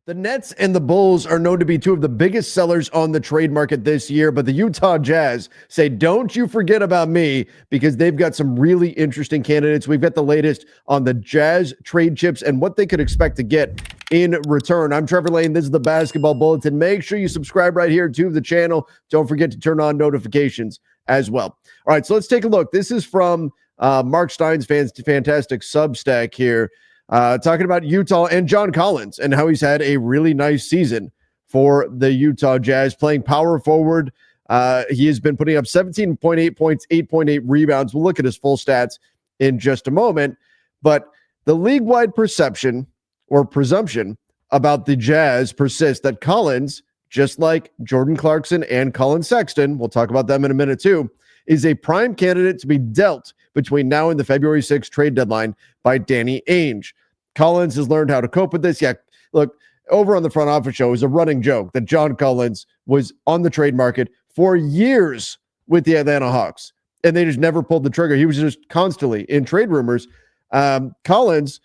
The Nets and the Bulls are known to be two of the biggest sellers on the trade market this year, but the Utah Jazz say, don't you forget about me, because they've got some really interesting candidates. We've got the latest on the Jazz trade chips and what they could expect to get in return. I'm Trevor Lane. This is the Basketball Bulletin. Make sure you subscribe right here to the channel. Don't forget to turn on notifications as well. All right, so let's take a look. This is from Mark Stein's fantastic Substack here. Talking about Utah and John Collins and how he's had a really nice season for the Utah Jazz, playing power forward. He has been putting up 17.8 points, 8.8 rebounds. We'll look at his full stats in just a moment. But the league-wide perception or presumption about the Jazz persists that Collins, just like Jordan Clarkson and Colin Sexton, we'll talk about them in a minute too, is a prime candidate to be dealt between now and the February 6th trade deadline by Danny Ainge. Collins has learned how to cope with this. Yeah, look, over on the Front Office Show, it was a running joke that John Collins was on the trade market for years with the Atlanta Hawks, and they just never pulled the trigger. He was just constantly in trade rumors. Collins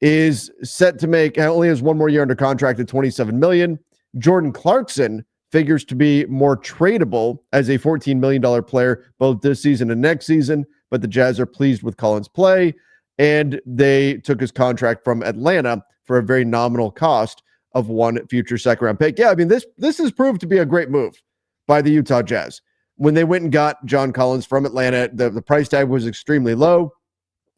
is set to make, only has one more year under contract at $27 million. Jordan Clarkson figures to be more tradable as a $14 million player both this season and next season, but the Jazz are pleased with Collins' play, and they took his contract from Atlanta for a very nominal cost of one future second-round pick. Yeah, I mean, this has proved to be a great move by the Utah Jazz. When they went and got John Collins from Atlanta, the price tag was extremely low.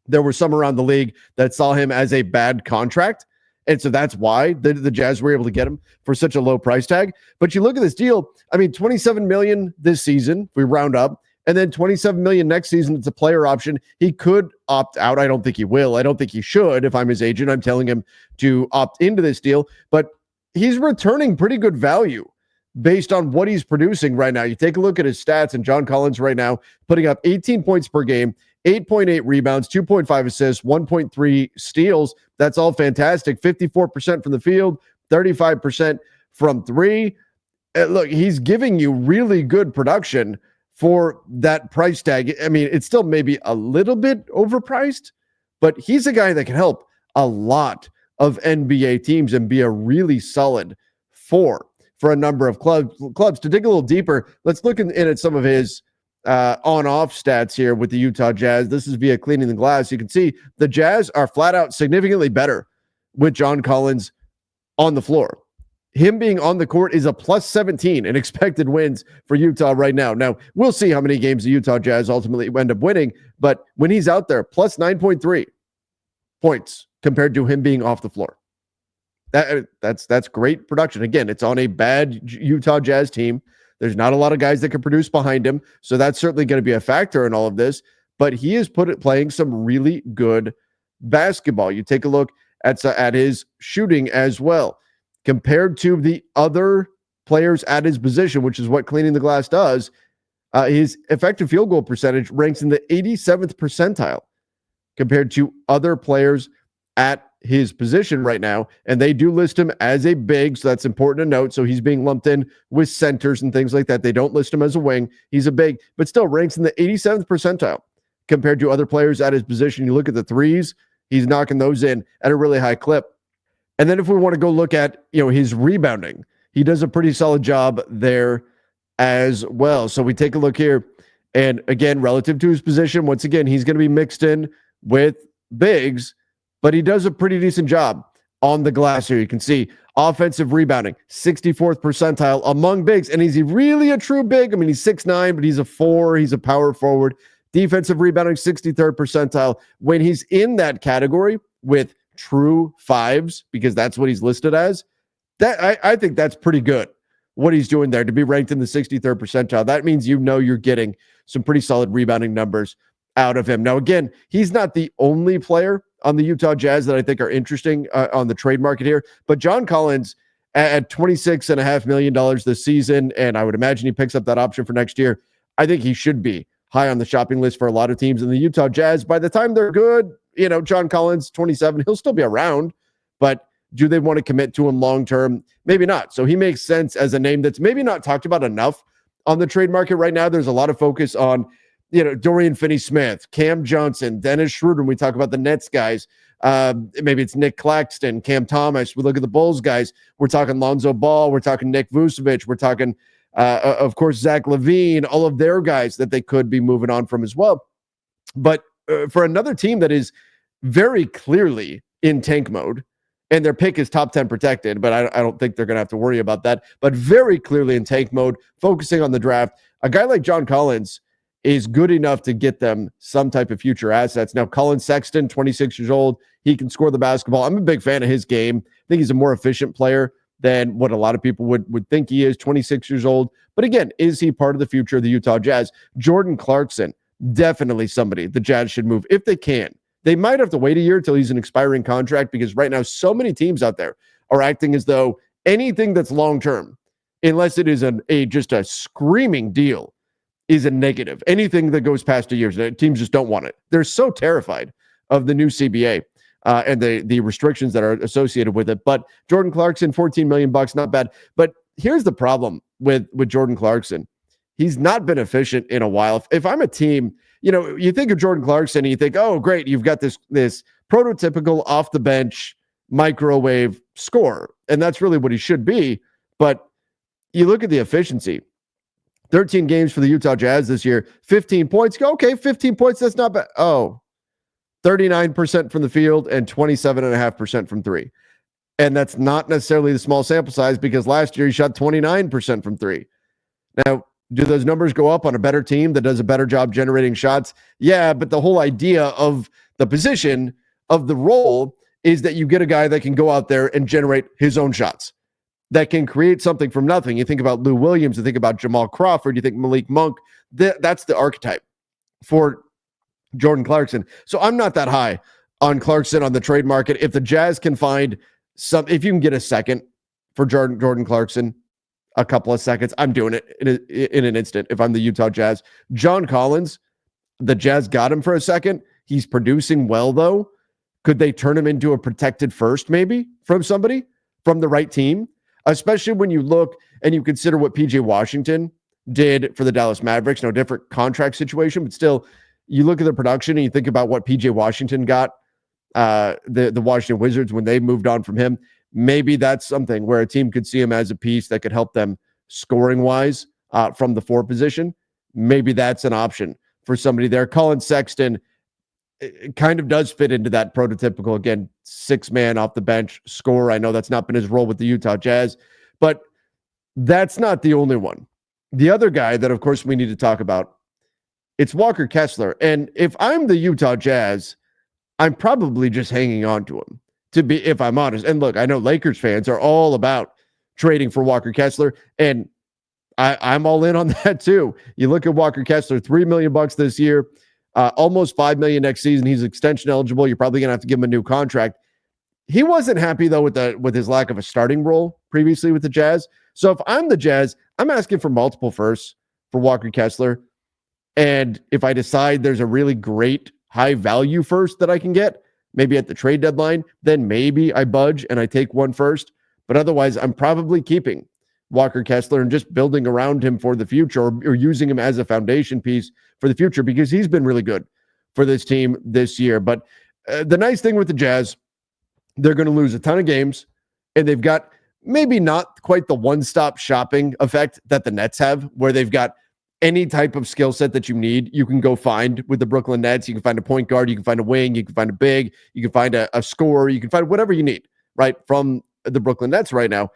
There were some around the league that saw him as a bad contract, and so that's why the Jazz were able to get him for such a low price tag. But you look at this deal, I mean, $27 million this season, if we round up, and then $27 million next season. It's a player option. He could opt out. I don't think he will. I don't think he should. If I'm his agent, I'm telling him to opt into this deal. But he's returning pretty good value based on what he's producing right now. You take a look at his stats, and John Collins right now putting up 18 points per game, 8.8 rebounds, 2.5 assists, 1.3 steals. That's all fantastic. 54% from the field, 35% from three. Look, he's giving you really good production for that price tag. I mean, it's still maybe a little bit overpriced, but he's a guy that can help a lot of NBA teams and be a really solid for a number of clubs. To dig a little deeper, let's look in at some of his on-off stats here with the Utah Jazz. This is via Cleaning the Glass. You can see the Jazz are flat out significantly better with John Collins on the floor. Him being on the court is a plus 17 in expected wins for Utah right now. Now, we'll see how many games the Utah Jazz ultimately end up winning, but when he's out there, plus 9.3 points compared to him being off the floor. That's great production. Again, it's on a bad Utah Jazz team. There's not a lot of guys that can produce behind him, so that's certainly going to be a factor in all of this, but he is playing some really good basketball. You take a look at his shooting as well. Compared to the other players at his position, which is what Cleaning the Glass does, his effective field goal percentage ranks in the 87th percentile compared to other players at his position right now. And they do list him as a big, so that's important to note. So he's being lumped in with centers and things like that. They don't list him as a wing. He's a big, but still ranks in the 87th percentile compared to other players at his position. You look at the threes, he's knocking those in at a really high clip. And then if we want to go look at, his rebounding, he does a pretty solid job there as well. So we take a look here, and again, relative to his position, once again, he's going to be mixed in with bigs, but he does a pretty decent job on the glass here. You can see offensive rebounding, 64th percentile among bigs. And is he really a true big? I mean, he's 6'9", but he's a 4. He's a power forward. Defensive rebounding, 63rd percentile. When he's in that category with true fives, because that's what he's listed as, that I think that's pretty good what he's doing there to be ranked in the 63rd percentile. That means you're getting some pretty solid rebounding numbers out of him. Now, again, he's not the only player on the Utah Jazz that I think are interesting on the trade market here, but John Collins at $26.5 million this season, and I would imagine he picks up that option for next year. I think he should be high on the shopping list for a lot of teams. In the Utah Jazz, by the time they're good, John Collins, 27, he'll still be around, but do they want to commit to him long-term? Maybe not. So he makes sense as a name that's maybe not talked about enough on the trade market right now. There's a lot of focus on, Dorian Finney-Smith, Cam Johnson, Dennis Schroeder. When we talk about the Nets guys, maybe it's Nick Claxton, Cam Thomas. We look at the Bulls guys. We're talking Lonzo Ball. We're talking Nick Vucevic. We're talking, of course, Zach LaVine, all of their guys that they could be moving on from as well. But for another team that is very clearly in tank mode, and their pick is top 10 protected, but I don't think they're going to have to worry about that, but very clearly in tank mode, focusing on the draft, a guy like John Collins is good enough to get them some type of future assets. Now, Colin Sexton, 26 years old, he can score the basketball. I'm a big fan of his game. I think he's a more efficient player than what a lot of people would think he is, 26 years old. But again, is he part of the future of the Utah Jazz? Jordan Clarkson, definitely somebody the Jazz should move if they can. They might have to wait a year till he's an expiring contract, because right now so many teams out there are acting as though anything that's long-term, unless it is just a screaming deal, is a negative. Anything that goes past a year, teams just don't want it. They're so terrified of the new CBA and the restrictions that are associated with it. But Jordan Clarkson, $14 million, not bad. But here's the problem with Jordan Clarkson. He's not been efficient in a while. If I'm a team, you think of Jordan Clarkson and you think, oh, great, you've got this prototypical off the bench microwave scorer. And that's really what he should be. But you look at the efficiency. 13 games for the Utah Jazz this year, 15 points. Okay, 15 points, that's not bad. Oh, 39% from the field and 27.5% from three. And that's not necessarily the small sample size, because last year he shot 29% from three. Now, do those numbers go up on a better team that does a better job generating shots? Yeah, but the whole idea of the position of the role is that you get a guy that can go out there and generate his own shots, that can create something from nothing. You think about Lou Williams, you think about Jamal Crawford, you think Malik Monk. That's the archetype for Jordan Clarkson. So I'm not that high on Clarkson on the trade market. If the Jazz can find if you can get a second for Jordan Clarkson, a couple of seconds, I'm doing it in an instant if I'm the Utah Jazz. John Collins, the Jazz got him for a second. He's producing well, though. Could they turn him into a protected first, maybe, from somebody, from the right team? Especially when you look and you consider what P.J. Washington did for the Dallas Mavericks. No different contract situation, but still, you look at the production and you think about what P.J. Washington got, the Washington Wizards, when they moved on from him. Maybe that's something where a team could see him as a piece that could help them scoring-wise from the 4 position. Maybe that's an option for somebody there. Colin Sexton kind of does fit into that prototypical, again, 6-man off the bench scorer. I know that's not been his role with the Utah Jazz, but that's not the only one. The other guy that, of course, we need to talk about, it's Walker Kessler. And if I'm the Utah Jazz, I'm probably just hanging on to him, if I'm honest. And look, I know Lakers fans are all about trading for Walker Kessler, and I'm all in on that too. You look at Walker Kessler, $3 million this year, almost $5 million next season. He's extension eligible. You're probably gonna have to give him a new contract. He wasn't happy though with his lack of a starting role previously with the Jazz. So if I'm the Jazz, I'm asking for multiple firsts for Walker Kessler. And if I decide there's a really great high value first that I can get, maybe at the trade deadline, then maybe I budge and I take one first. But otherwise, I'm probably keeping Walker Kessler and just building around him for the future, or using him as a foundation piece for the future, because he's been really good for this team this year. But the nice thing with the Jazz, they're going to lose a ton of games, and they've got maybe not quite the one-stop shopping effect that the Nets have, where they've got any type of skill set that you need, you can go find with the Brooklyn Nets. You can find a point guard, you can find a wing, you can find a big, you can find a scorer, you can find whatever you need, right, from the Brooklyn Nets right now.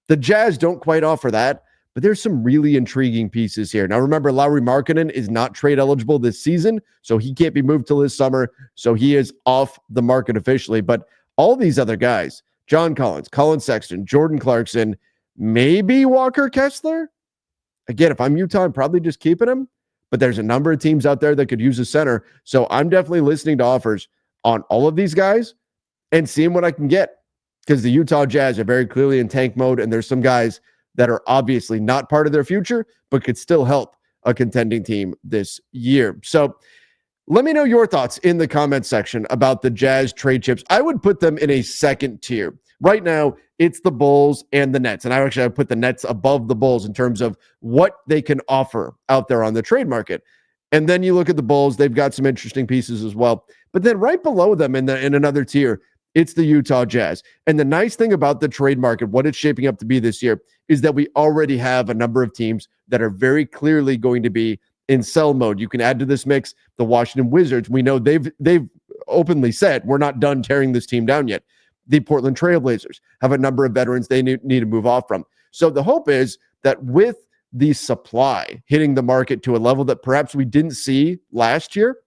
The Jazz don't quite offer that, but there's some really intriguing pieces here. Now, remember, Lauri Markkanen is not trade eligible this season, so he can't be moved till this summer, so he is off the market officially. But all these other guys, John Collins, Colin Sexton, Jordan Clarkson, maybe Walker Kessler. Again, if I'm Utah, I'm probably just keeping him, but there's a number of teams out there that could use a center. So I'm definitely listening to offers on all of these guys and seeing what I can get, because the Utah Jazz are very clearly in tank mode, and there's some guys that are obviously not part of their future, but could still help a contending team this year. So let me know your thoughts in the comment section about the Jazz trade chips. I would put them in a second tier. Right now, it's the Bulls and the Nets. And I put the Nets above the Bulls in terms of what they can offer out there on the trade market. And then you look at the Bulls, they've got some interesting pieces as well. But then right below them in another tier, it's the Utah Jazz. And the nice thing about the trade market, what it's shaping up to be this year, is that we already have a number of teams that are very clearly going to be in sell mode. You can add to this mix the Washington Wizards. We know they've openly said we're not done tearing this team down yet. The Portland Trail Blazers have a number of veterans they need to move off from. So the hope is that with the supply hitting the market to a level that perhaps we didn't see last year,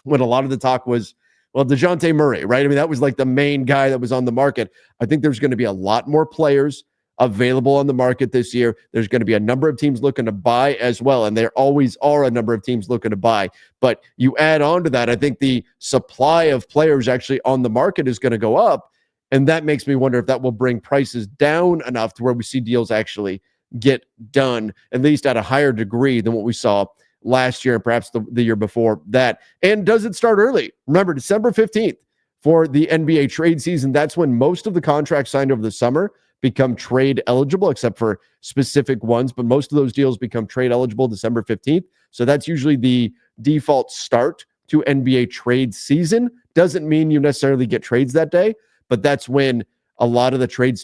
when a lot of the talk was, well, DeJounte Murray, right? I mean, that was like the main guy that was on the market. I think there's going to be a lot more players available on the market this year. There's going to be a number of teams looking to buy as well, and there always are a number of teams looking to buy. But you add on to that, I think the supply of players actually on the market is going to go up, and that makes me wonder if that will bring prices down enough to where we see deals actually get done, at least at a higher degree than what we saw last year and perhaps the year before that. And does it start early? Remember, December 15th for the NBA trade season. That's when most of the contracts signed over the summer become trade eligible, except for specific ones. But most of those deals become trade eligible December 15th. So that's usually the default start to NBA trade season. Doesn't mean you necessarily get trades that day, but that's when a lot of the trade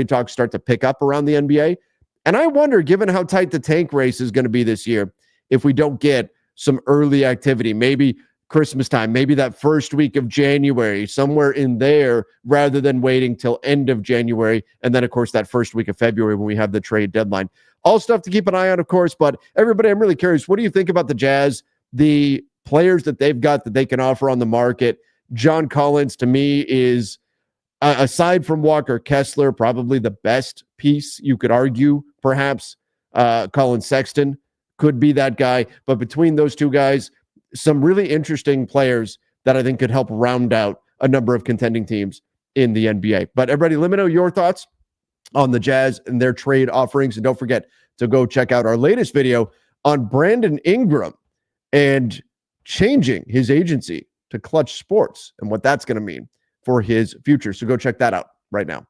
talks start to pick up around the NBA. And I wonder, given how tight the tank race is going to be this year, if we don't get some early activity, maybe Christmas time, maybe that first week of January, somewhere in there, rather than waiting till end of January. And then, of course, that first week of February when we have the trade deadline. All stuff to keep an eye on, of course. But everybody, I'm really curious, what do you think about the Jazz, the players that they've got that they can offer on the market? John Collins, to me, is, aside from Walker Kessler, probably the best piece. You could argue, perhaps, Colin Sexton could be that guy. But between those two guys, some really interesting players that I think could help round out a number of contending teams in the NBA. But everybody, let me know your thoughts on the Jazz and their trade offerings. And don't forget to go check out our latest video on Brandon Ingram and changing his agency to Clutch Sports and what that's going to mean for his future. So go check that out right now.